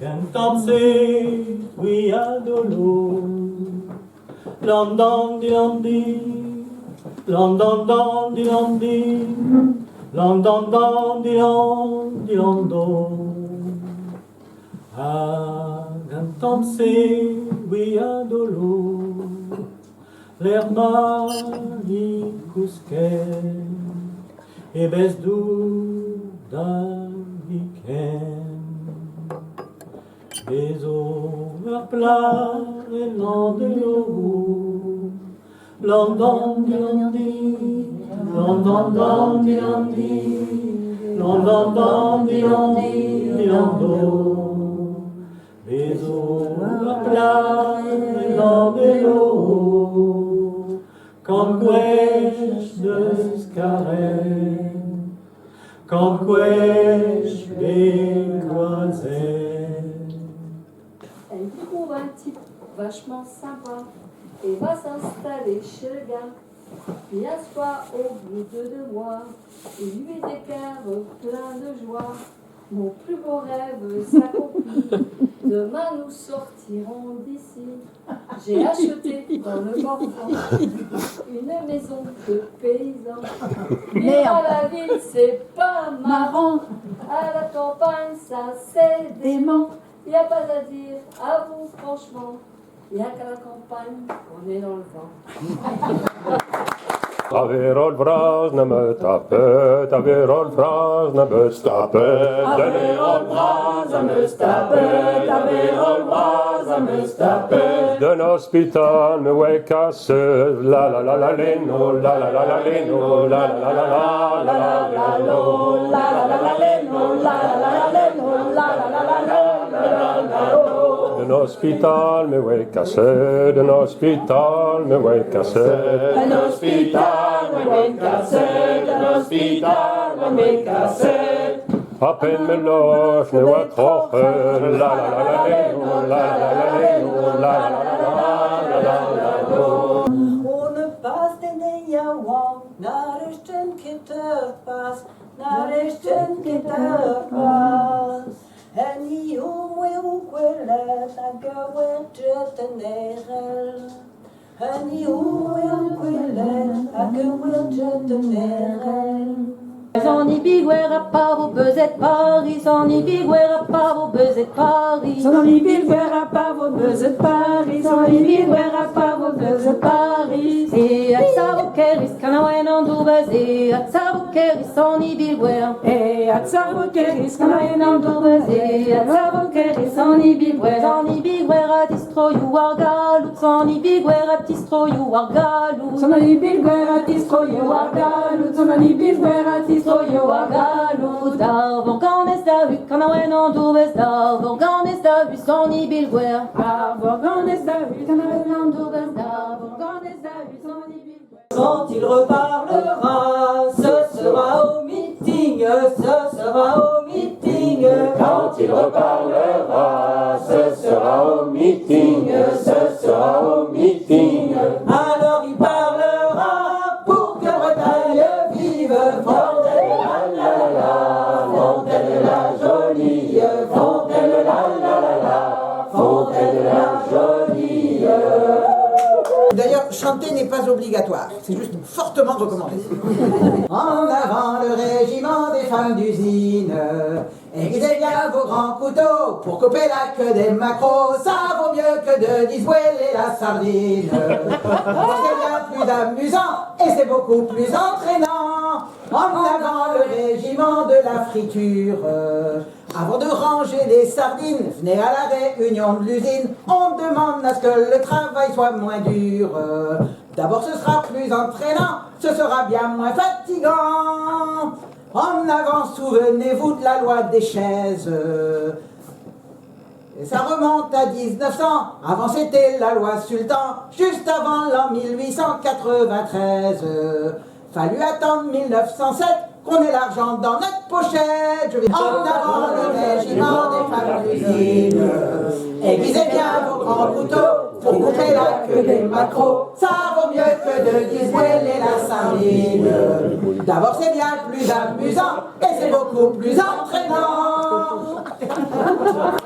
Cantanze, we adolo. London, di Londi, London, don, di Londi, London, don, di London. Cantanze, we adolo. L'herba di Cusquet, et baisse d'où d'un week-end. Des over plats et l'andelou, London, di Londi, London, don, di Londi, London, don, di Londo. Des over plats et l'andelou, comme quech de scarret, comme quech bécoisais. Elle trouve un type vachement sympa et va s'installer chez le gars. Puis un soir, au bout de 2 mois, il lui déclare plein de joie: mon plus beau rêve s'accomplit, demain nous sortirons d'ici. J'ai acheté dans le Morvan une maison de paysan. Mais à la ville c'est pas marrant, à la campagne ça c'est dément. Y a pas à dire, à vous franchement, y a qu'à la campagne qu'on est dans le vent. Taverol vraz na me tape, taverol vraz na me stape, taverol vraz na me stape, taverol vraz na me stape. D'un hospital me wekas, la la la la leno, la la la la leno, la la la la la la la lo, la la la la leno, la la la la leno, la la la la la la lo. D'un hospital me wekas, d'un hospital me wekas, d'un hospital. Un hospital me cassé. À peine me loge, me voit trop, la la la la la la la. On ne passe den Jawan, när det stänker pass, när det stänker pass. En i omwe ukwele, tagawe tjetenerel. Honey, oh, Son ibiguera pas vos besettes Paris, son ibiguera pas vos besettes Paris, son ibiguera pas vos besettes Paris, son ibiguera pas vos besettes Paris. Et à Tsavokeris, Kanawen en Doubaz, et à Tsavokeris, son ibiguera, et à Tsavokeris, Kanawen en Doubaz, et à Tsavokeris, son ibiguera, distro you are galut, son ibiguera, distro you are galut, son ibiguera, distro you are galut, son ibiguera, distro you are galut. D'avant quand est d'avu, Kanawen en Doubaz, d'avant quand est d'avu, son ibiguera, d'avant quand est d'avu, Kanawen en Doubaz, d'avant quand est d'avu, son ibiguera. Quand il reparlera, ce sera au meeting, ce sera au meeting. Quand il reparlera, ce sera au meeting, ce sera au meeting. Alors il parlera pour que Bretagne vive. Fontaine la la la, Fontaine la jolie, Fontaine la la la, Fontaine la jolie. D'ailleurs, chanter n'est pas obligatoire, c'est juste fortement recommandé. En avant le régiment des femmes d'usine, aiguisez bien vos grands couteaux pour couper la queue des maquereaux, ça vaut mieux que de disouéler la sardine. C'est bien plus amusant et c'est beaucoup plus entraînant. En avant le régiment de la friture. Avant de ranger les sardines, venez à la réunion de l'usine. On demande à ce que le travail soit moins dur. D'abord ce sera plus entraînant, ce sera bien moins fatigant. En avant, souvenez-vous de la loi des chaises. Et ça remonte à 1900, avant c'était la loi Sultan, juste avant l'an 1893. Fallu attendre 1907 qu'on ait l'argent dans notre pochette. Je vais en avant le régiment des femmes d'usine. Aiguisez bien vos grands couteaux pour couper la queue des maquereaux. Ça vaut mieux que de disouéler la sardine. D'abord c'est bien plus amusant et c'est beaucoup plus entraînant. là.